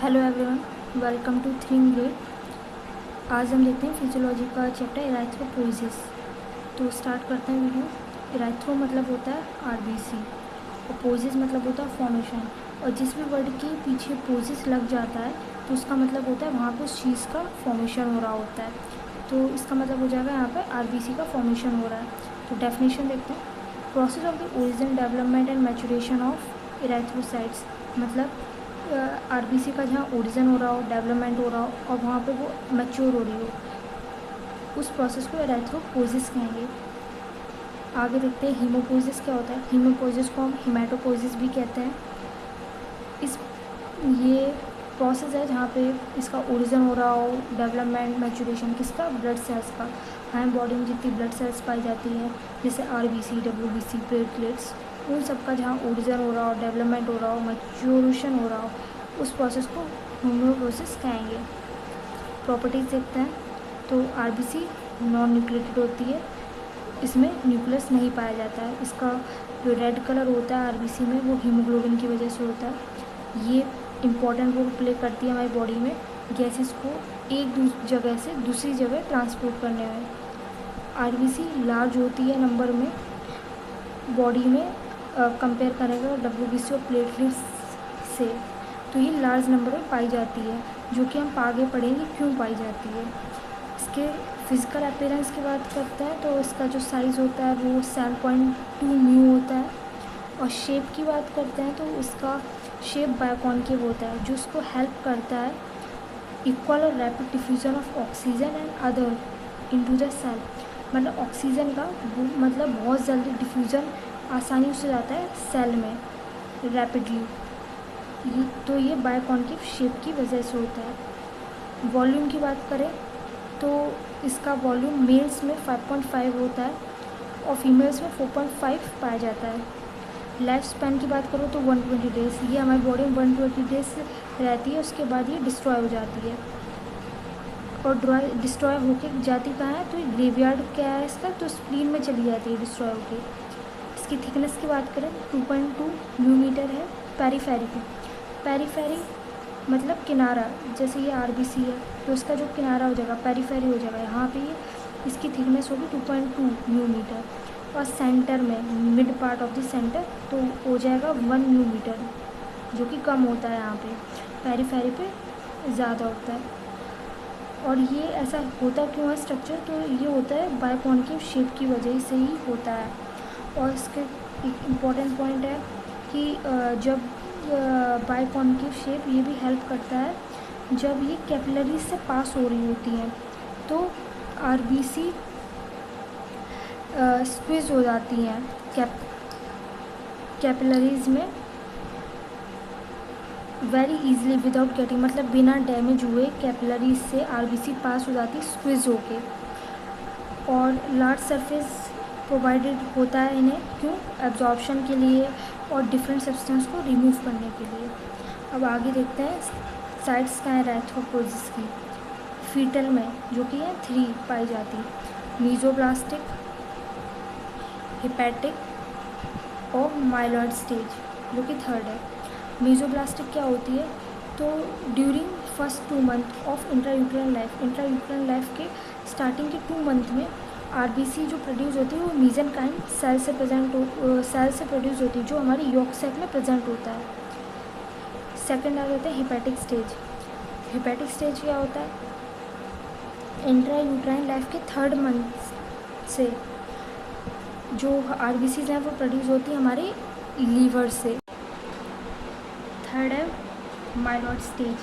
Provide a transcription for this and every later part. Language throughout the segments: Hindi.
Hello everyone, welcome to thring grade. आज हम देखते हैं फिजियोलॉजी का चैप्टर इराइथ्रोपोइसिस। तो स्टार्ट करते हैं वीडियो। इराइथ्रो मतलब होता है आरबीसी और पोइसिस मतलब होता है फॉर्मेशन। और जिस भी वर्ड के पीछे पोइसिस लग जाता है तो उसका मतलब होता है वहाँ पर उस चीज़ का फॉर्मेशन हो रहा होता है। तो इसका मतलब हो जाएगा यहाँ पर आरबीसी का फॉर्मेशन हो रहा है। तो डेफिनेशन देखते हैं। Process of the origin, development and maturation of erythrocytes, मतलब आरबीसी का जहाँ ओरिजिन हो रहा हो, डेवलपमेंट हो रहा हो और वहाँ पे वो मैच्योर हो रही हो, उस प्रोसेस को इराइथ्रोपोइसिस कहेंगे। आगे देखते हैं हीमोपोइसिस क्या होता है। हीमोपोइसिस को हम हिमेटोपोइसिस भी कहते हैं। इस ये प्रोसेस है जहाँ पे इसका ओरिजिन हो रहा हो, डेवलपमेंट मैचुरेशन किसका, ब्लड सेल्स का। हमारी बॉडी में जितनी ब्लड सेल्स पाई जाती हैं जैसे आरबीसी, डब्ल्यूबीसी, प्लेटलेट्स, उन सब का जहाँ ओरिजिन हो रहा हो, डेवलपमेंट हो रहा हो, मैच्योरेशन हो रहा हो, उस प्रोसेस को हीमोपोइसिस कहेंगे। प्रॉपर्टीज़ देखते हैं। तो आरबीसी नॉन न्यूक्लिएटेड होती है, इसमें न्यूक्लियस नहीं पाया जाता है। इसका जो रेड कलर होता है आरबीसी में वो हीमोग्लोबिन की वजह से होता है। ये इम्पॉर्टेंट रोल प्ले करती है हमारी बॉडी में गैसेस को एक जगह से दूसरी जगह ट्रांसपोर्ट करने में। आरबीसी लार्ज होती है नंबर में बॉडी में कंपेयर करेगा डब्ल्यूबीसी और प्लेटलेट्स से, तो ये लार्ज नंबर में पाई जाती है, जो कि हम आगे पढ़ेंगे क्यों पाई जाती है। इसके फिजिकल अपीयरेंस की बात करते हैं तो इसका जो साइज़ होता है वो 7.2 म्यू होता है। और शेप की बात करते हैं तो इसका शेप बायोकॉन्केव होता है, जो उसको हेल्प करता है इक्वल और rapid diffusion of oxygen and other into the cell. मतलब ऑक्सीजन का मतलब बहुत जल्दी डिफ्यूज़न आसानी से जाता है सेल में रैपिडली। तो ये बायोकॉन्केव शेप की वजह से होता है। वॉल्यूम की बात करें तो इसका वॉल्यूम मेल्स में 5.5 होता है और फीमेल्स में 4.5 पाया जाता है। लाइफ स्पैन की बात करो तो 120 डेज़, ये हमारी बॉडी में 120 डेज़ रहती है, उसके बाद ये डिस्ट्रॉय हो जाती है। और डिस्ट्रॉय होके जाती कहाँ है, तो ग्रेवयार्ड क्या है इसका, तो स्प्लीन में चली जाती है डिस्ट्रॉय होके। इसकी थिकनेस की बात करें 2.2 मिलीमीटर है। पेरीफेरी मतलब किनारा, जैसे ये आरबीसी है तो इसका जो किनारा हो जाएगा पेरीफेरी हो जाएगा, यहाँ पे ये इसकी थिकनेस होगी 2.2 मिलीमीटर। और सेंटर में mid part of the centre तो हो जाएगा 1 मिलीमीटर, जो कि कम होता है यहाँ पे, पेरीफेरी पे ज़्यादा होता है। और ये ऐसा होता क्यों है स्ट्रक्चर, तो ये होता है बायोकॉन्केव शेप की वजह से ही होता है। और इसके एक इम्पॉर्टेंट पॉइंट है कि जब बायोकॉन्केव शेप ये भी हेल्प करता है जब ये कैपिलरीज से पास हो रही होती हैं तो आरबीसी स्क्विज हो जाती हैं कैपिलरीज में वेरी इजीली विदाउट गेटिंग, मतलब बिना डैमेज हुए कैपिलरीज से आरबीसी पास हो जाती है स्क्विज होके। और लार्ज सरफेस प्रोवाइडेड होता है इन्हें, क्यों, एब्जॉर्प्शन के लिए और डिफरेंट सब्सटेंस को रिमूव करने के लिए। अब आगे देखते हैं साइट्स क्या है इराइथ्रोपोइसिस की। फीटल में जो कि है 3 पाई जाती है, मीजोब्लास्टिक, हिपैटिक और माइलॉइड स्टेज, जो कि 3rd है। मीजोब्लास्टिक क्या होती है, तो during first 2 month of intrauterine life के स्टार्टिंग के 2 मंथ में आरबीसी जो प्रोड्यूस होती है वो मीजेनकाइम सेल से प्रोड्यूस होती है, जो हमारी यॉर्क सेल में प्रेजेंट होता है। सेकंड आ जाता है हिपैटिक स्टेज क्या होता है, इंट्रायूटेरन लाइफ के 3rd मंथ से जो आरबीसी हैं वो प्रोड्यूस होती है हमारे लीवर से। 3rd है माइलॉइड स्टेज।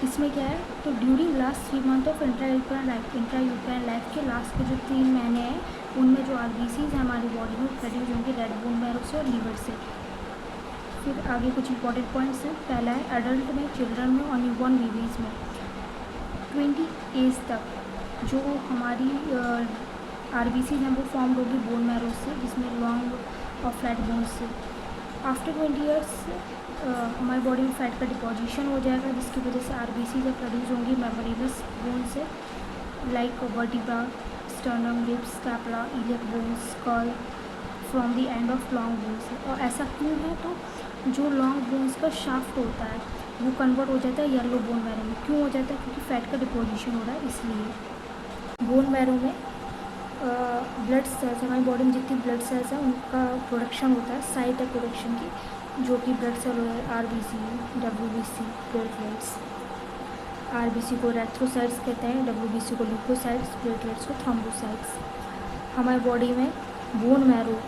इसमें क्या है, तो during last 3 month of intrauterine life के लास्ट के जो 3 महीने हैं उनमें जो आरबीसीज हैं हमारी बॉडी में प्रोड्यूस होंगे रेड बोन मैरो से और लीवर से। फिर आगे कुछ इंपॉर्टेंट पॉइंट्स हैं। पहला है एडल्ट में, चिल्ड्रन में और न्यूबॉर्न बेबीज़ में 20 एज तक जो हमारी आरबीसीज हैं वो फॉर्म होगी बोन मैरो से, जिसमें लॉन्ग और फ्लैट बोन से। आफ्टर 20 ईयर्स हमारी बॉडी में फैट का डिपोजिशन हो जाएगा, जिसकी वजह से आरबीसी जब प्रोड्यूस होंगी मेमोरेबस बोन से, like vertebra, sternum, ribs, scapula, iliac bones, skull, from the end of long bone से। और ऐसा क्यों है, तो जो लॉन्ग बोन्स का शाफ्ट होता है वो कन्वर्ट हो जाता है येलो बोन मैरो में। क्यों हो जाता है? क्योंकि फैट का डिपोजिशन हो रहा है इसलिए। बोन मैरो में ब्लड सेल्स, हमारी बॉडी में जितनी ब्लड सेल्स हैं उनका प्रोडक्शन होता है, साइट है प्रोडक्शन की, जो कि ब्लड सेल है RBC, WBC, प्लेटलेट्स। RBC को एरिथ्रोसाइट्स कहते हैं, WBC को ल्यूकोसाइट्स, प्लेटलेट्स को थ्रोम्बोसाइट्स। हमारी बॉडी में बोन मैरो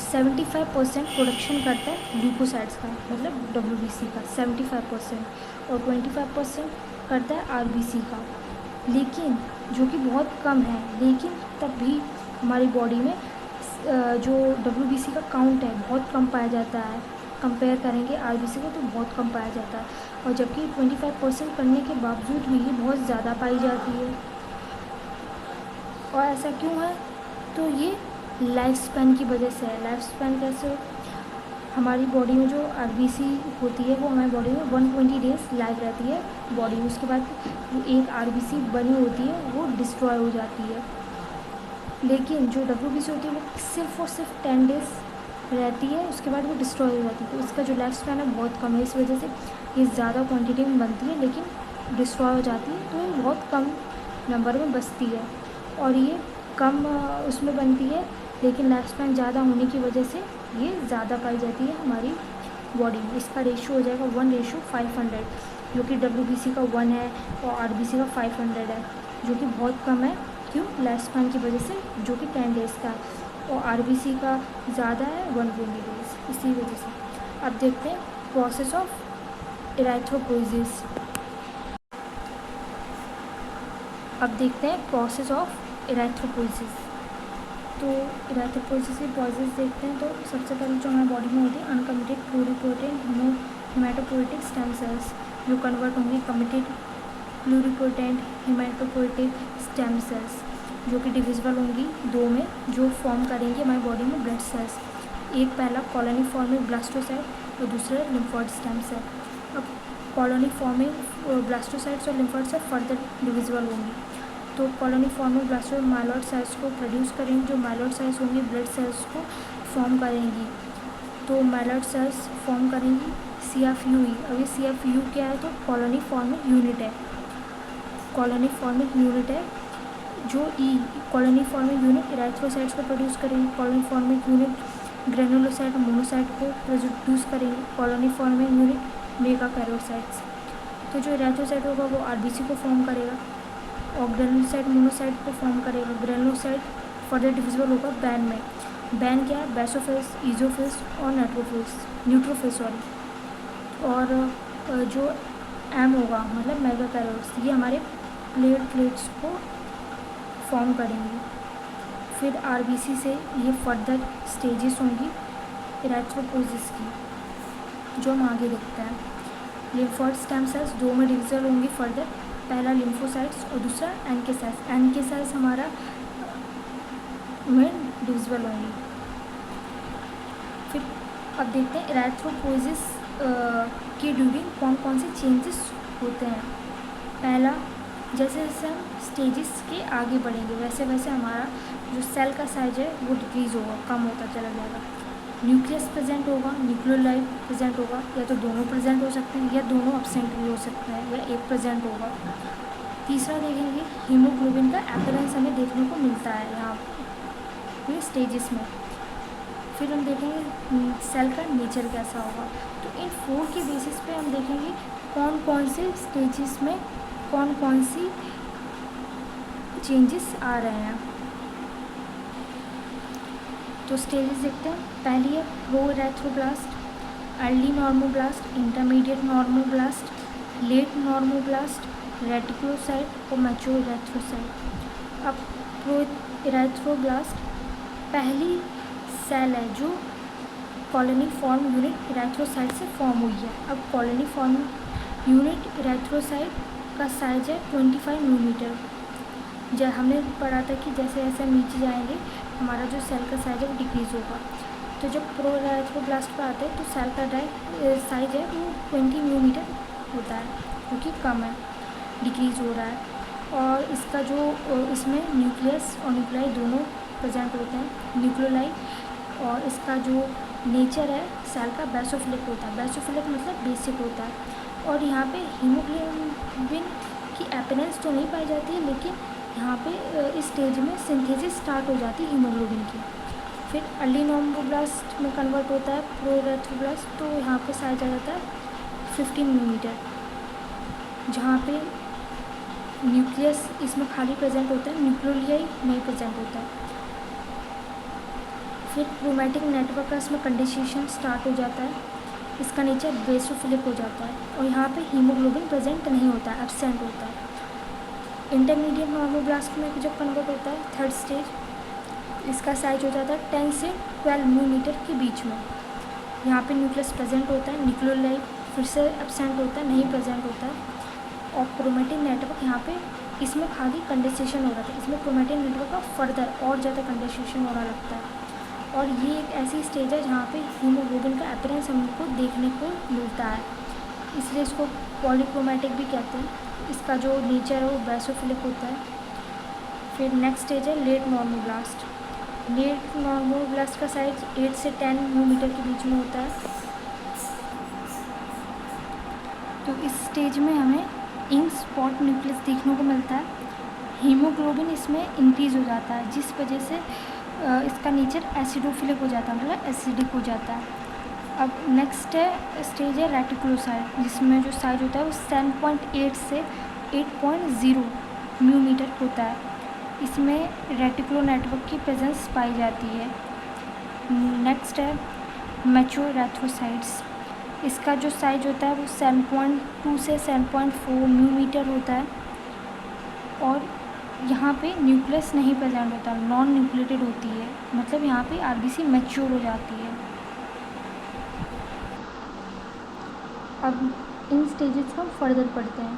75% प्रोडक्शन करता है ल्यूकोसाइट्स का, मतलब WBC का 75%, और 25% करता है RBC का, लेकिन जो कि बहुत कम है। लेकिन तब भी हमारी बॉडी में जो WBC का काउंट है बहुत कम पाया जाता है, कंपेयर करेंगे RBC को तो बहुत कम पाया जाता है, और जबकि 25% करने के बावजूद भी ये बहुत ज़्यादा पाई जाती है। और ऐसा क्यों है? तो ये लाइफ स्पैन की वजह से है। लाइफ स्पैन कैसे? हमारी बॉडी में जो RBC होती है वो हमारी बॉडी में 120 डेज लाइव रहती है बॉडी में, उसके बाद जो एक RBC बनी होती है वो डिस्ट्रॉय हो जाती है। लेकिन जो WBC होती है वो सिर्फ और सिर्फ 10 डेज रहती है, उसके बाद वो डिस्ट्रॉय हो जाती है। तो इसका जो लाइफ स्पैन है बहुत कम है, इस वजह से ये ज़्यादा क्वांटिटी में बनती है लेकिन डिस्ट्रॉय हो जाती है, तो ये बहुत कम नंबर में बचती है। और ये कम उसमें बनती है, लेकिन लाइफ स्पैन ज़्यादा होने की वजह से ये ज़्यादा पाई जाती है हमारी बॉडी में। इसका रेशियो हो जाएगा 1:500, जो कि WBC का 1 है और RBC का 500 है, जो कि बहुत कम है। क्यों? लाइफ स्पैन की वजह से, जो कि 10 डेज़ का है, और RBC का ज़्यादा है 120 डेज, इसी वजह से। अब देखते हैं प्रोसेस ऑफ इरेथ्रोपोइसिस। अब देखते हैं प्रोसेस ऑफ इरेथ्रोपोइसिस। तो इरेथ्रोपोइसिस की प्रोसेस देखते हैं। तो सबसे पहले जो हमारी बॉडी में होती है uncommitted pluripotent haematopoietic stem cells, जो कन्वर्ट होंगी committed pluripotent haematopoietic stem cells, जो कि डिविजिबल होंगी 2 में, जो फॉर्म करेंगी हमारी बॉडी में ब्लड सेल्स। एक पहला कॉलोनी फॉर्मिंग ब्लास्टोसाइट और दूसरा लिम्फोइड स्टेम सेल। अब कॉलोनी फॉर्मिंग ब्लास्टोसाइट्स और लिम्फोइड सेल फर्दर डिविजिबल होंगी। तो कॉलोनी फॉर्मिंग ब्लास्टोसाइट माइलॉइड सेल्स को प्रोड्यूस करेंगी, जो माइलॉइड सेल्स होंगी ब्लड सेल्स को फॉर्म करेंगी। तो माइलॉइड सेल्स फॉर्म करेंगी CFUE। अब ये CFU क्या है? तो कॉलोनी फॉर्मिंग यूनिट है, कॉलोनी फॉर्मिंग यूनिट है। जो कॉलोनी फॉर्मिंग यूनिट इरेथ्रोसाइट्स को प्रोड्यूस करेंगी, कॉलोनी फॉर्मिंग यूनिट ग्रेनुलोसाइट और मोनोसाइट को प्रोड्यूस करेंगी, कॉलोनी फॉर्मिंग यूनिट मेगाकैरियोसाइट्स। तो जो इरेथ्रोसाइट होगा वो RBC को फॉर्म करेगा और ग्रेनुलोसाइट मोनोसाइट को फॉर्म करेगा। ग्रेनुलोसाइट फर्दर डिविजिबल होगा बैन में। बैन क्या है? बेसोफिल्स, इजोफिल्स और न्यूट्रोफिल्स और जो M होगा मतलब मेगाकैरियोट्स, ये हमारे प्लेटलेट्स को फॉर्म करेंगे। फिर RBC से ये फर्दर स्टेजेस होंगी इरेथ्रोपोइसिस की, जो हम आगे देखते हैं। लिम्फोइड स्टेम सेल्स 2 में डिविजिबल होंगी फर्दर, पहला लिम्फोसाइट्स और दूसरा NK सेल्स। NK सेल्स हमारा में डिविजिबल होंगी। फिर अब देखते हैं इरेथ्रोपोइसिस के ड्यूरिंग कौन कौन से चेंजेस होते हैं। पहला, जैसे जैसे हम स्टेजेस के आगे बढ़ेंगे वैसे वैसे हमारा जो सेल का साइज है वो डिक्रीज़ होगा, कम होता चला जाएगा। न्यूक्लियस प्रेजेंट होगा, न्यूक्लियोलाई प्रेजेंट होगा, या तो दोनों प्रेजेंट हो सकते हैं या दोनों अब्सेंट भी हो सकते हैं, या एक प्रेजेंट होगा। तीसरा देखेंगे हीमोग्लोबिन का अपीयरेंस हमें देखने को मिलता है यहाँ पे स्टेजेस में। फिर हम देखेंगे सेल का नेचर कैसा होगा। तो इन 4 के बेसिस पे हम देखेंगे कौन कौन से स्टेजेस में कौन कौन सी चेंजेस आ रहे हैं। तो स्टेजेस देखते हैं। पहली है proerythroblast, early normoblast, intermediate normoblast, late normoblast, reticulocyte और मैच्योर इरेथ्रोसाइट। अब प्रोइरेथ्रोब्लास्ट पहली सेल है जो कॉलोनी फॉर्म यूनिट इरेथ्रोसाइट से फॉर्म हुई है। अब कॉलोनी फॉर्म यूनिट इरेथ्रोसाइट का साइज है 25 मिलीमीटर। जब हमने पढ़ा था कि जैसे जैसे हम नीचे जाएंगे हमारा जो सेल का साइज है वो डिक्रीज़ होगा। तो जब प्रोइरेथ्रोब्लास्ट पर आते हैं तो सेल का साइज है वो 20 मिलीमीटर होता है, क्योंकि कम है, डिक्रीज़ हो रहा है। और इसका जो इसमें न्यूक्लियस और न्यूक्लियाई दोनों प्रेजेंट होते हैं, न्यूक्लियोलाई। और इसका जो नेचर है सेल का बेसोफिलिक होता है। बेसोफिलिक मतलब बेसिक होता है। और यहाँ पे हीमोग्लोबिन की अपीयरेंस तो नहीं पाई जाती है, लेकिन यहाँ पे इस स्टेज में सिंथेसिस स्टार्ट हो जाती है हीमोग्लोबिन की। फिर अर्ली नॉर्मोब्लास्ट में कन्वर्ट होता है प्रोएरिथ्रोब्लास्ट, तो यहाँ पे साइज आ जाता है 15 मिलीमीटर, जहाँ पे न्यूक्लियस इसमें खाली प्रेजेंट होता है, न्यूक्लियोलाई नहीं प्रेजेंट होता है। फिर क्रोमैटिक नेटवर्क का इसमें कंडेंसेशन स्टार्ट हो जाता है, इसका नेचर बेसोफिलिक हो जाता है और यहाँ पे हीमोग्लोबिन प्रेजेंट नहीं होता है, एब्सेंट होता है। इंटरमीडिएट नॉर्मोब्लास्ट में जब कन्वर्ट होता है थर्ड स्टेज, इसका साइज हो जाता है 10 से 12 मिलीमीटर के बीच में। यहाँ पे न्यूक्लियस प्रेजेंट होता है, न्यूक्लियोलाई फिर से एब्सेंट होता है, नहीं प्रेजेंट होता है। और क्रोमैटिक नेटवर्क यहाँ पे इसमें खाली कंडेंसेशन हो रहा था, इसमें क्रोमैटिक नेटवर्क का फर्दर और ज़्यादा कंडेंसेशन हो रहा लगता है। और ये एक ऐसी स्टेज है जहाँ पे हीमोग्लोबिन का अपीयरेंस हमको देखने को मिलता है, इसलिए इसको पॉलीक्रोमैटिक भी कहते हैं। इसका जो नेचर है वो बेसोफिलिक होता है। फिर नेक्स्ट स्टेज है लेट नॉर्मोब्लास्ट। लेट नॉर्मोब्लास्ट का साइज 8 से 10 मिलीमीटर के बीच में होता है। तो इस स्टेज में हमें इंक स्पॉट न्यूक्लियस देखने को मिलता है। हीमोग्लोबिन इसमें इंक्रीज़ हो जाता है, जिस वजह से इसका नेचर एसिडोफिलिक हो जाता है, मतलब एसिडिक हो जाता है। अब नेक्स्ट स्टेज है रेटिकुलोसाइट, जिसमें जो साइज होता है वो 7.8 से 8.0 मिलीमीटर होता है। इसमें रेटिकुलो नेटवर्क की प्रेजेंस पाई जाती है। नेक्स्ट है मैच्योर इरेथ्रोसाइट्स। इसका जो साइज होता है वो 7.2 से 7.4 मिलीमीटर होता है और यहाँ पे न्यूक्लियस नहीं प्रेजेंट होता, नॉन न्यूक्लिएटेड होती है, मतलब यहाँ पे आरबीसी मैच्योर हो जाती है। अब इन स्टेजेस को हम फर्दर पढ़ते हैं।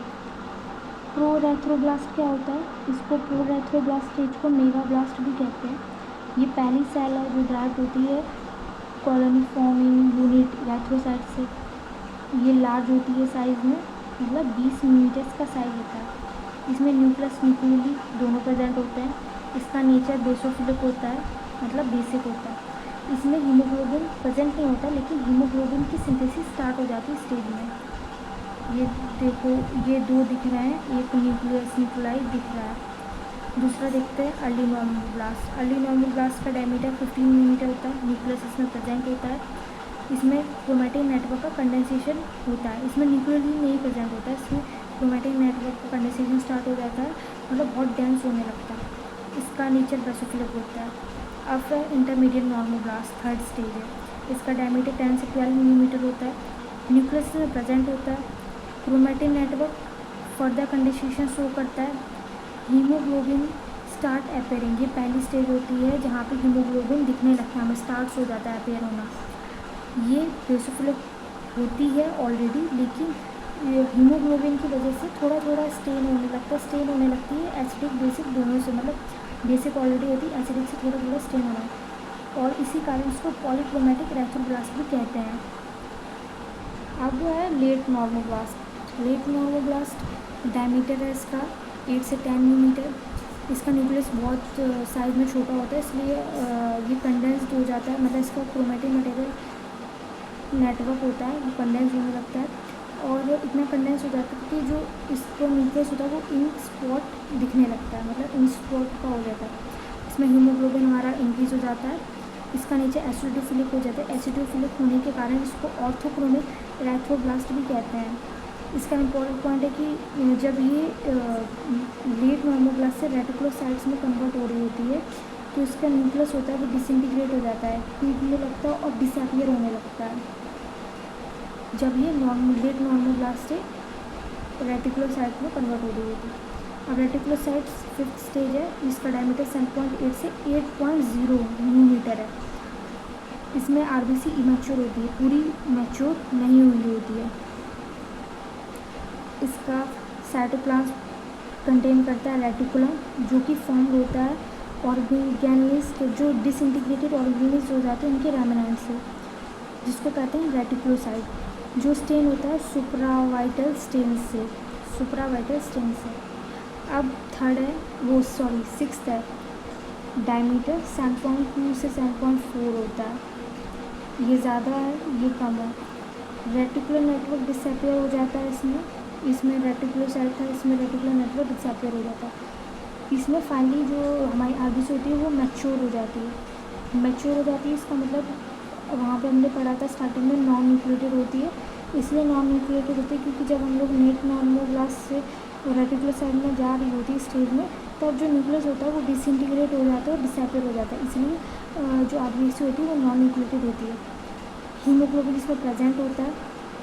प्रोरेथ्रोब्लास्ट क्या होता है? इसको प्रोरेथ्रोब्लास्ट स्टेज को मेगाब्लास्ट भी कहते हैं। ये पहली सेल है जो डायरेक्ट होती है कॉलोनी फॉर्मिंग यूनिट इरेथ्रोसाइट से। ये लार्ज होती है साइज़ में, मतलब 20 मिलीमीटर का साइज होता है। इसमें न्यूक्लियस न्यूक्लियोली दोनों प्रेजेंट होते हैं। इसका नेचर बेसोफिलिक होता है, मतलब बेसिक होता है। इसमें हीमोग्लोबिन प्रेजेंट नहीं होता, लेकिन हीमोग्लोबिन की सिंथेसिस स्टार्ट हो जाती है स्टेज में। ये देखो, ये दो दिख रहे हैं, एक न्यूक्लियस न्यूक्लियाई दिख रहा है। दूसरा देखते हैं अर्ली नॉर्मोब्लास्ट। अर्ली नॉर्मोब्लास्ट का डायमीटर 15 मिलीमीटर होता है, न्यूक्लियस इसमें प्रेजेंट होता है। इसमें क्रोमैटिक नेटवर्क का कंडेंसेशन होता है, इसमें न्यूक्लियोली नहीं प्रेजेंट होता है। इसमें क्रोमैटिक नेटवर्क का कंडेंसेशन स्टार्ट हो जाता है, मतलब बहुत डेंस होने लगता है। इसका नेचर बेसोफिलिक होता है। अब इंटरमीडिएट नॉर्मोब्लास्ट थर्ड स्टेज है। इसका डायमीटर 10 से 12 मिलीमीटर होता है, न्यूक्लियस में प्रेजेंट होता है। Chromatic network further condensation show करता है। हीमोग्लोबिन स्टार्ट अपेयरिंग, ये पहली स्टेज होती है जहाँ पे हीमोग्लोबिन दिखने लगता है, हमें स्टार्ट हो जाता है अपेयर होना। ये बेसोफिलिक होती है ऑलरेडी, लेकिन हीमोग्लोबिन की वजह से थोड़ा थोड़ा स्टेन होने लगती है एसिडिक बेसिक दोनों से, मतलब बेसिक ऑलरेडी होती है, एसिडिक से थोड़ा थोड़ा स्टेन होना है, और इसी कारण इसको पॉलीक्रोमैटिक इरेथ्रोब्लास्ट भी कहते हैं। अब है late normoblast. Late normoblast diameter है इसका 8 से 10 मिलीमीटर। इसका न्यूक्लियस बहुत साइज में छोटा होता है, इसलिए ये कंडेंस्ड हो जाता है, मतलब इसका क्रोमैटिक मटेरियल नेटवर्क होता है वो कंडेंस होने लगता है, और इतना कंडेंस हो जाता है कि जो इसको न्यूक्लियस होता है वो इंक स्पॉट दिखने लगता है, मतलब इंक स्पॉट का हो जाता है। इसमें हीमोग्लोबिन हमारा इंक्रीज हो जाता है। इसका नीचे एसिडोफिलिक हो जाता है। एसिडोफिलिक होने के कारण इसको ऑर्थोक्रोमिक इरेथ्रोब्लास्ट भी कहते हैं। इसका इम्पोर्टेंट पॉइंट है कि जब ये लेट नॉर्मोब्लास्ट से रेटिकुलोसाइट्स में कन्वर्ट हो रही होती है, तो इसका न्यूक्लियस होता है वो डिसइंटीग्रेट हो जाता है, टूटने लगता है और डिसअपियर होने लगता है जब ये लेट नॉर्मोब्लास्ट से रेटिकुलोसाइट में कन्वर्ट हो रही होती है। अब रेटिकुलोसाइट फिफ्थ स्टेज है, इसका डायमीटर 7.8 से 8.0 मिलीमीटर है। इसमें आरबीसी इमैच्योर होती है, पूरी मैच्योर नहीं हुई होती है। इसका साइटोप्लाज्म कंटेन करता है रेटिकुलम, जो कि फॉर्म होता है ऑर्गेनेल्स के, जो डिसइंटीग्रेटेड ऑर्गेनेल्स हो जाते हैं उनके रेमिनेंट से, जिसको कहते हैं रेटिकुलोसाइट। जो स्टेन होता है सुप्रावाइटल स्टेन से। अब थर्ड है सिक्स्थ है, डायमीटर 7.2 से 7.4 होता है। ये ज़्यादा है, ये कम है। रेटिकुलर नेटवर्क डिसअपियर हो जाता है इसमें रेटिकुलोसाइट था, इसमें रेटिकुलर नेटवर्क डिसअपियर हो जाता है। इसमें फाइनली जो हमारी आरबीसी होती है वो मैच्योर हो जाती है। मैच्योर हो जाती है इसका मतलब वहाँ पे हमने पढ़ा था स्टार्टिंग में नॉन न्यूक्लिएटेड होती है, इसलिए नॉन न्यूक्लिएटेड होती है क्योंकि जब हम लोग नेट नॉर्मोब्लास्ट से रेटिकुलोसाइट में जा रही होती है स्टेज में, तब जो न्यूक्लियस होता है वो डिसइंटीग्रेट हो जाता है और डिसअपियर हो जाता है, इसलिए जो आरबीसी होती है वो नॉन न्यूक्लिएटेड होती है। हीमोग्लोबिन इसमें प्रेजेंट होता है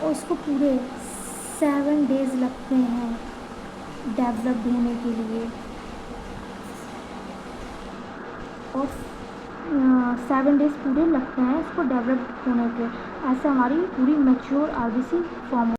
और उसको पूरे 7 डेज़ लगते हैं डेवलप्ड होने के लिए, और 7 डेज़ पूरे लगते हैं इसको डेवलप होने के। ऐसे हमारी पूरी मैच्योर आरबीसी फॉर्म